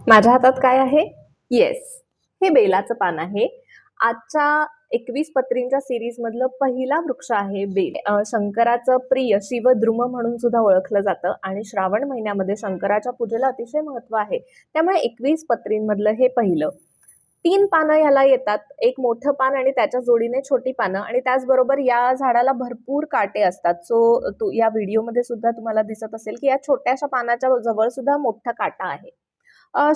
माझ्या हातात काय आहे? येस, हे बेलाचं पान आहे. आजच्या 21 पत्रींच्या सिरीज मधलं पहिला वृक्ष आहे बेल. शंकराचं प्रिय शिवद्रुम म्हणून सुद्धा ओळखलं जातं आणि श्रावण महिन्यामध्ये शंकराच्या पूजेला अतिशय महत्व आहे. त्यामुळे 21 पत्रींमधलं हे पहिलं. 3 पानं याला येतात, एक मोठं पान आणि त्याच्या जोडीने छोटी पानं आणि त्याचबरोबर या झाडाला भरपूर काटे असतात. सो या व्हिडिओमध्ये सुद्धा तुम्हाला दिसत असेल की या छोट्याशा पानाच्या जवळ सुद्धा मोठा काटा आहे.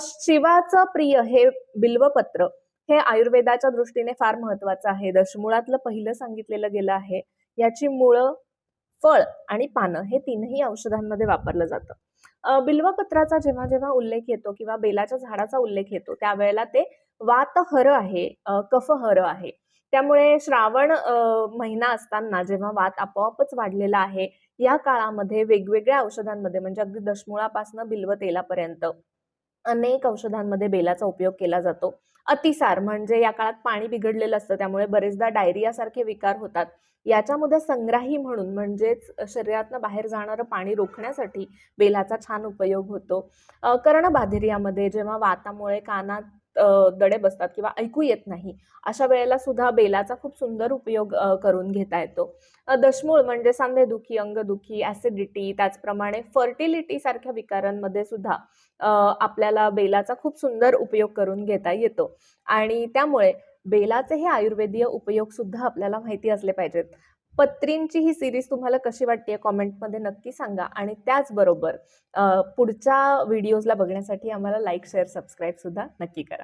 शिवाचं प्रिय हे बिल्वपत्र हे आयुर्वेदाच्या दृष्टीने फार महत्वाचं आहे. दशमुळातलं पहिलं सांगितलेलं गेलं आहे. याची मुळं, फळ आणि पानं हे तीनही औषधांमध्ये वापरलं जातं. बिल्वपत्राचा जेव्हा जेव्हा उल्लेख येतो किंवा बेलाच्या झाडाचा उल्लेख येतो त्यावेळेला ते वातहर आहे, कफहर आहे. त्यामुळे श्रावण महिना असताना जेव्हा वात आपोआपच वाढलेला आहे, या काळामध्ये वेगवेगळ्या औषधांमध्ये म्हणजे अगदी दशमुळापासून बिल्व तेलापर्यंत अनेक औषधांमध्ये बेलाचा उपयोग केला जातो. अतिसार म्हणजे या काळात पाणी बिघडलेलं असतं त्यामुळे बरेचदा डायरिया सारखे विकार होतात. याच्यामध्ये संग्राही म्हणून म्हणजेच शरीरातनं बाहेर जाणारं पाणी रोखण्यासाठी बेलाचा छान उपयोग होतो. कर्णबाधिर्यामध्ये जेव्हा वातामुळे कानात दडे बसतात किंवा ऐकू येत नाही अशा वेळेला सुद्धा बेलाचा खूप सुंदर उपयोग करून घेता येतो. दशमूळ म्हणजे सांधेदुखी, अंगदुखी, ऍसिडिटी, त्याचप्रमाणे फर्टिलिटी सारख्या विकारांमध्ये सुद्धा आपल्याला बेलाचा खूप सुंदर उपयोग करून घेता येतो आणि त्यामुळे बेलाचे हे आयुर्वेदीय उपयोग सुद्धा आपल्याला माहिती असले पाहिजेत. पत्रींची ही सिरीज तुम्हाला कशी वाटते कॉमेंटमध्ये नक्की सांगा आणि त्याचबरोबर पुढच्या व्हिडिओजला बघण्यासाठी आम्हाला लाईक, शेअर, सबस्क्राईब सुद्धा नक्की करा.